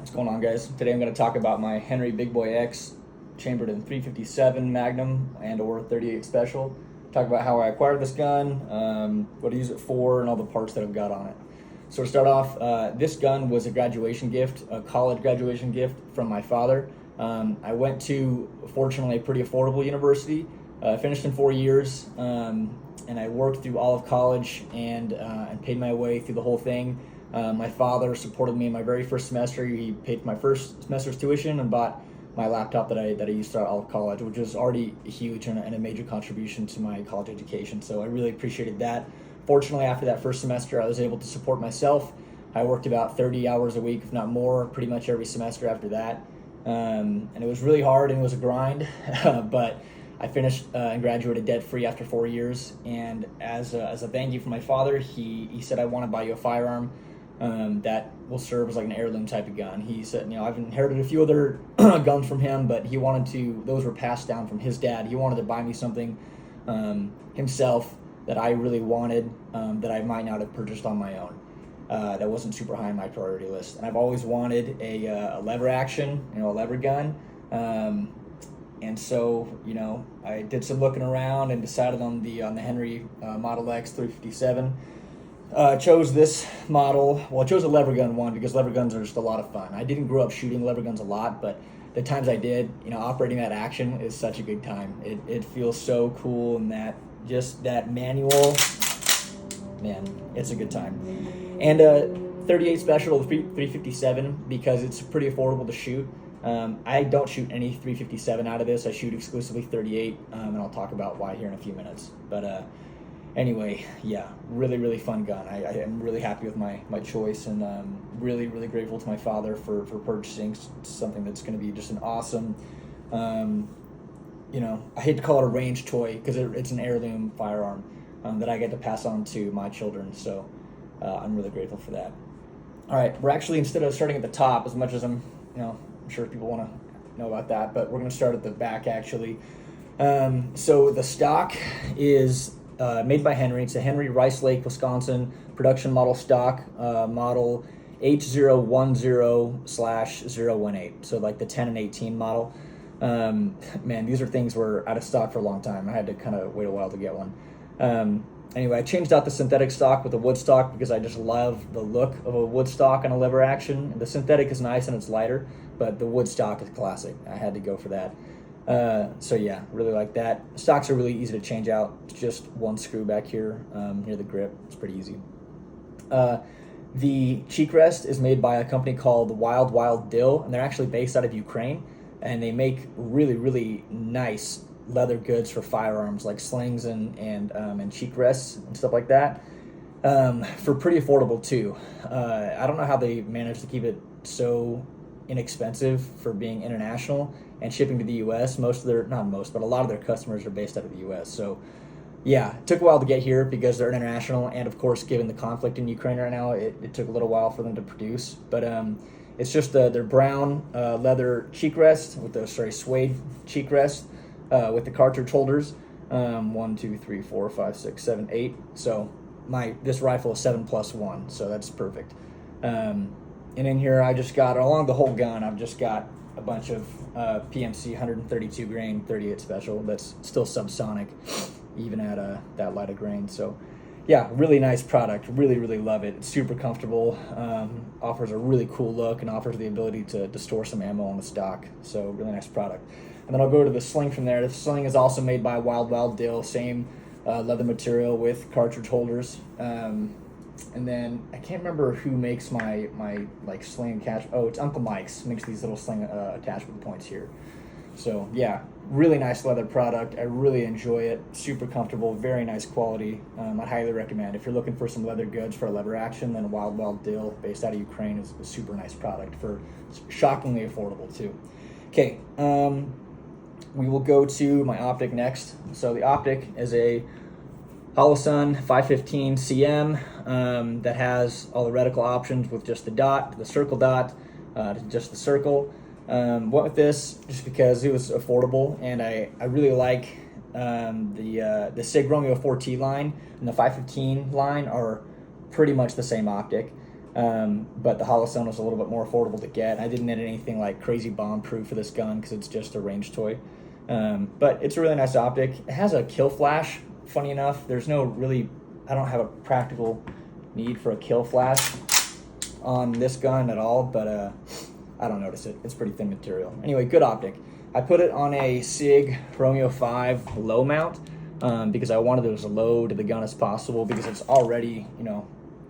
What's going on, guys? Today I'm going to talk about my Henry Big Boy X chambered in 357 Magnum and or 38 Special. Talk about how I acquired this gun, what I use it for, and all the parts that I've got on it. So to start off, this gun was a graduation gift, a college graduation gift from my father. I went to, fortunately, a pretty affordable university. Finished in 4 years, and I worked through all of college and paid my way through the whole thing. My father supported me in my very first semester. He paid for my first semester's tuition and bought my laptop that I used throughout all of college, which was already huge and a major contribution to my college education. So I really appreciated that. Fortunately, after that first semester, I was able to support myself. I worked about 30 hours a week, if not more, pretty much every semester after that. And it was really hard and it was a grind, but I finished and graduated debt-free after 4 years. And as a thank you from my father, he said, I want to buy you a firearm that will serve as like an heirloom type of gun. He said, I've inherited a few other guns from him, but those were passed down from his dad. He wanted to buy me something himself that I really wanted, that I might not have purchased on my own. That wasn't super high on my priority list. And I've always wanted a lever action, a lever gun. And so, I did some looking around and decided on the Henry Model X 357. Chose this model. Well, I chose a lever gun one because lever guns are just a lot of fun. I didn't grow up shooting lever guns a lot, but the times I did, operating that action is such a good time. It feels so cool, and that manual, man, it's a good time. And 38 Special 357 because it's pretty affordable to shoot. I don't shoot any 357 out of this. I shoot exclusively 38, and I'll talk about why here in a few minutes. But anyway, yeah, really fun gun. I am really happy with my choice, and really grateful to my father for purchasing something that's going to be just an awesome, I hate to call it a range toy because it's an heirloom firearm that I get to pass on to my children. So I'm really grateful for that. All right, we're actually, instead of starting at the top, as much as I'm sure people want to know about that, but we're going to start at the back actually. So the stock is made by Henry. It's a Henry Rice Lake, Wisconsin production model stock, model H010/018. So like the 10 and 18 model. Man, these are things were out of stock for a long time. I had to kind of wait a while to get one. Anyway, I changed out the synthetic stock with the wood stock because I just love the look of a wood stock on a lever action. The synthetic is nice and it's lighter, but the wood stock is classic. I had to go for that. So yeah, really like that. Stocks are really easy to change out. It's just one screw back here near the grip. It's pretty easy. The cheek rest is made by a company called Wild Dill, and they're actually based out of Ukraine, and they make really nice leather goods for firearms like slings and cheek rests and stuff like that, for pretty affordable too. I don't know how they manage to keep it so inexpensive for being international and shipping to the U.S. Not most, but a lot of their customers are based out of the U.S. So yeah, it took a while to get here because they're international, and of course, given the conflict in Ukraine right now, it took a little while for them to produce. But it's just their brown leather cheek rest with the suede cheek rest with the cartridge holders. 1, 2, 3, 4, 5, 6, 7, 8. So this rifle is 7+1, so that's perfect. And in here, I just got, along the whole gun, I've just got a bunch of PMC 132 grain 38 Special that's still subsonic, even at that light of grain. So yeah, really nice product. Really love it. It's super comfortable, offers a really cool look, and offers the ability to store some ammo on the stock. So really nice product. And then I'll go to the sling from there. The sling is also made by Wild Dill, same leather material with cartridge holders. And then I can't remember who makes my like sling attach. Oh, it's Uncle Mike's makes these little sling attachment points here. So yeah, really nice leather product. I really enjoy it. Super comfortable, very nice quality. I highly recommend. If you're looking for some leather goods for a lever action, then Wild Dill, based out of Ukraine, is a super nice product for shockingly affordable too. Okay, we will go to my optic next. So the optic is a Holosun 515 CM that has all the reticle options with just the dot, the circle dot, just the circle. Went with this just because it was affordable, and I really like the SIG Romeo 4T line and the 515 line are pretty much the same optic. but the hollow stone was a little bit more affordable to get. I didn't need anything like crazy bomb proof for this gun because it's just a range toy. But it's a really nice optic. It has a kill flash. Funny enough, there's no really, I don't have a practical need for a kill flash on this gun at all, but I don't notice it. It's pretty thin material. Anyway, good optic. I put it on a SIG Romeo 5 low mount because I wanted it as low to the gun as possible because it's already, you know,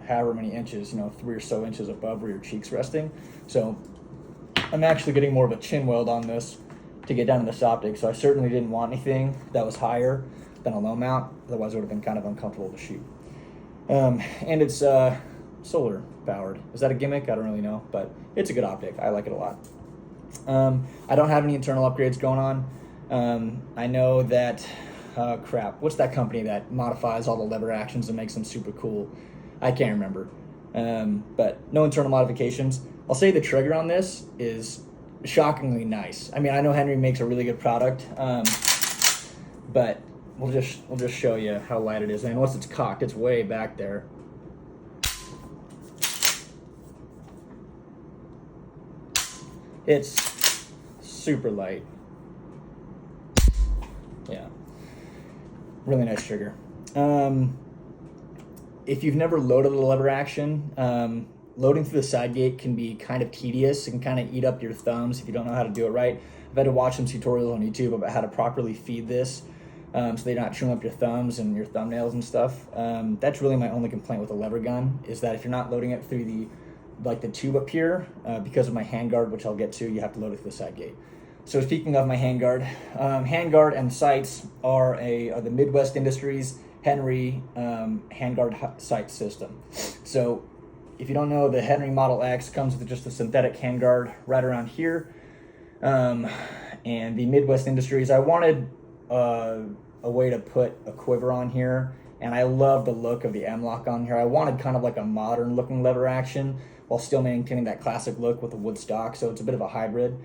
however many inches, you know, 3 or so inches above where your cheek's resting. So I'm actually getting more of a chin weld on this to get down to this optic. So I certainly didn't want anything that was higher than a low mount. Otherwise it would have been kind of uncomfortable to shoot. And it's solar powered. Is that a gimmick? I don't really know, but it's a good optic. I like it a lot. I don't have any internal upgrades going on. I know that, what's that company that modifies all the lever actions and makes them super cool? I can't remember. But no internal modifications. I'll say the trigger on this is shockingly nice. I mean, I know Henry makes a really good product, but we'll just show you how light it is. And once it's cocked, it's way back there. It's super light. Yeah, really nice trigger. If you've never loaded a lever action, loading through the side gate can be kind of tedious and kind of eat up your thumbs if you don't know how to do it right. I've had to watch some tutorials on YouTube about how to properly feed this so they're not chewing up your thumbs and your thumbnails and stuff. That's really my only complaint with a lever gun, is that if you're not loading it through the tube up here, because of my handguard, which I'll get to, you have to load it through the side gate. So speaking of my handguard, handguard and sights are the Midwest Industries Henry handguard sight system. So if you don't know, the Henry Model X comes with just a synthetic handguard right around here. And the Midwest Industries, I wanted a way to put a quiver on here, and I love the look of the M-LOK on here. I wanted kind of like a modern looking lever action while still maintaining that classic look with the wood stock, so it's a bit of a hybrid.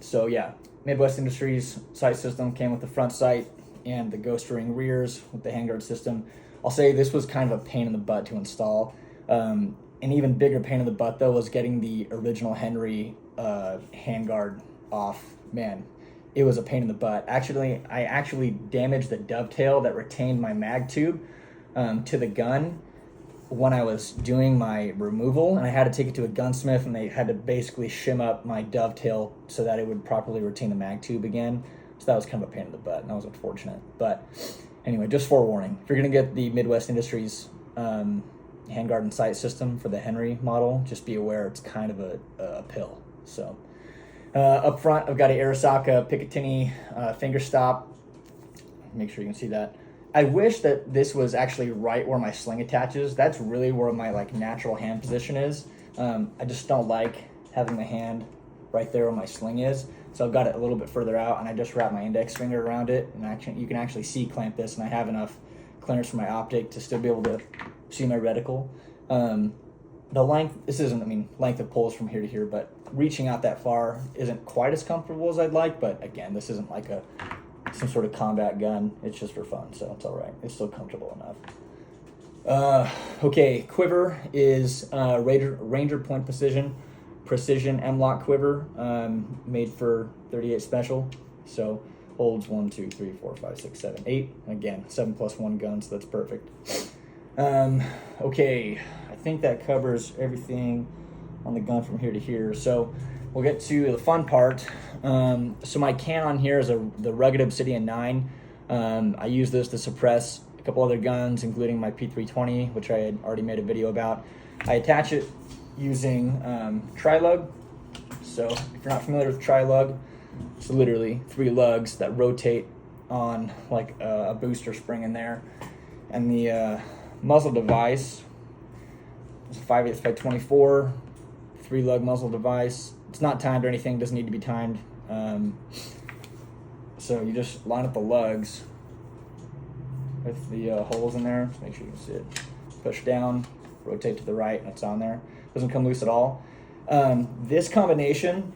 So yeah, Midwest Industries sight system came with the front sight and the ghost ring rears with the handguard system. I'll say this was kind of a pain in the butt to install. An even bigger pain in the butt though was getting the original Henry handguard off. Man, it was a pain in the butt. Actually, I actually damaged the dovetail that retained my mag tube to the gun when I was doing my removal, and I had to take it to a gunsmith, and they had to basically shim up my dovetail so that it would properly retain the mag tube again. So that was kind of a pain in the butt, and that was unfortunate. But anyway, just forewarning, if you're going to get the Midwest Industries handguard and sight system for the Henry model, just be aware it's kind of a pill. So up front, I've got an Arasaka Picatinny finger stop. Make sure you can see that. I wish that this was actually right where my sling attaches. That's really where my natural hand position is. I just don't like having my hand right there where my sling is. So I've got it a little bit further out, and I just wrap my index finger around it, and you can actually C-clamp this, and I have enough clearance for my optic to still be able to see my reticle. The length, length of pulls from here to here, but reaching out that far isn't quite as comfortable as I'd like, but again, this isn't like some sort of combat gun. It's just for fun, so it's all right. It's still comfortable enough. Okay, quiver is Ranger Point Precision M-LOK quiver, made for 38 special. So holds 1, 2, 3, 4, 5, 6, 7, 8. Again, 7+1 gun, so that's perfect. Okay, I think that covers everything on the gun from here to here. So we'll get to the fun part. So my can on here is the Rugged Obsidian 9. I use this to suppress a couple other guns, including my P320, which I had already made a video about. I attach it using tri-lug. So if you're not familiar with tri-lug, it's literally 3 lugs that rotate on like a booster spring in there. And the muzzle device is a 5/8 by 24 3-lug muzzle device. It's not timed or anything, doesn't need to be timed. So you just line up the lugs with the holes in there. Just make sure you can see it. Push down, rotate to the right, and it's on there. Doesn't come loose at all. This combination,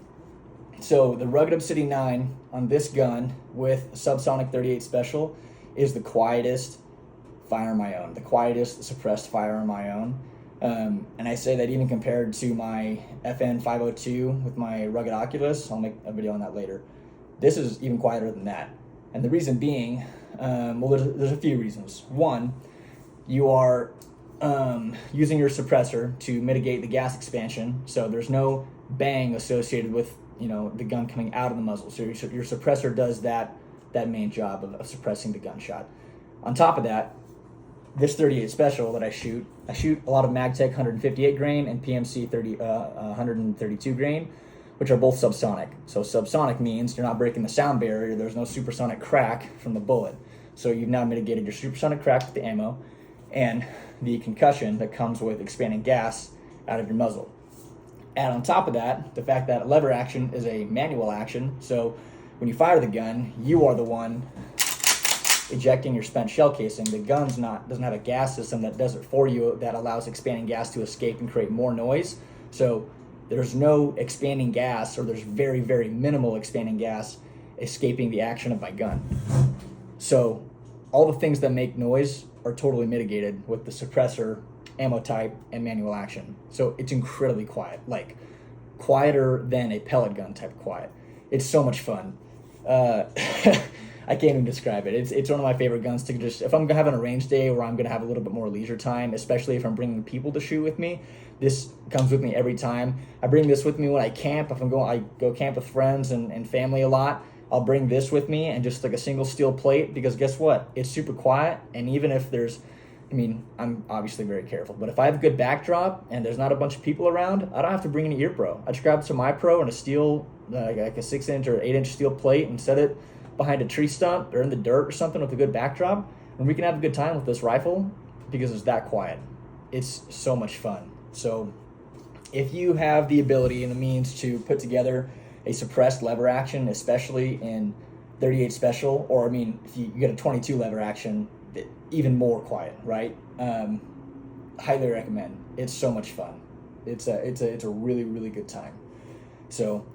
so the Rugged Obsidian 9 on this gun with Subsonic 38 Special is the quietest firearm I own. The quietest suppressed firearm I own. And I say that even compared to my FN 502 with my rugged Oculus, I'll make a video on that later. This is even quieter than that. And the reason being, well, there's a few reasons. One, you are using your suppressor to mitigate the gas expansion, so there's no bang associated with the gun coming out of the muzzle. So your suppressor does that main job of suppressing the gunshot. On top of that, this 38 special that I shoot a lot of MagTech 158 grain and PMC 132 grain, which are both subsonic. So subsonic means you're not breaking the sound barrier. There's no supersonic crack from the bullet. So you've now mitigated your supersonic crack with the ammo and the concussion that comes with expanding gas out of your muzzle. Add on top of that the fact that lever action is a manual action. So when you fire the gun, you are the one ejecting your spent shell casing. The gun doesn't have a gas system that does it for you, that allows expanding gas to escape and create more noise. So there's no expanding gas, or there's very, very minimal expanding gas escaping the action of my gun. So all the things that make noise are totally mitigated with the suppressor, ammo type, and manual action. So it's incredibly quiet, like quieter than a pellet gun type quiet. It's so much fun. I can't even describe it. It's one of my favorite guns to just, if I'm having a range day where I'm going to have a little bit more leisure time, especially if I'm bringing people to shoot with me, this comes with me every time. I bring this with me when I camp. If I go camp with friends and family a lot, I'll bring this with me and just like a single steel plate, because guess what? It's super quiet. And even if I'm obviously very careful, but if I have a good backdrop and there's not a bunch of people around, I don't have to bring any ear pro. I just grab some iPro and a steel, like a 6-inch or 8-inch steel plate, and set it behind a tree stump or in the dirt or something with a good backdrop, and we can have a good time with this rifle because it's that quiet. It's so much fun. So if you have the ability and the means to put together a suppressed lever action, especially in 38 special, or if you get a 22 lever action, even more quiet, right? Highly recommend. It's so much fun. It's a really, really good time. So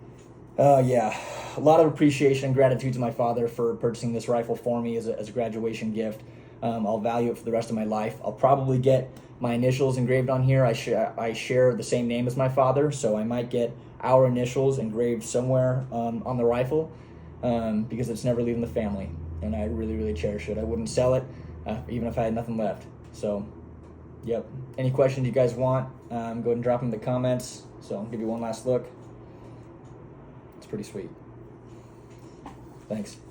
yeah, a lot of appreciation and gratitude to my father for purchasing this rifle for me as a graduation gift. I'll value it for the rest of my life. I'll probably get my initials engraved on here. I share the same name as my father, so I might get our initials engraved somewhere on the rifle, because it's never leaving the family, and I really, really cherish it. I wouldn't sell it even if I had nothing left. So, yep. Any questions you guys want, go ahead and drop them in the comments. So I'll give you one last look. It's pretty sweet. Thanks.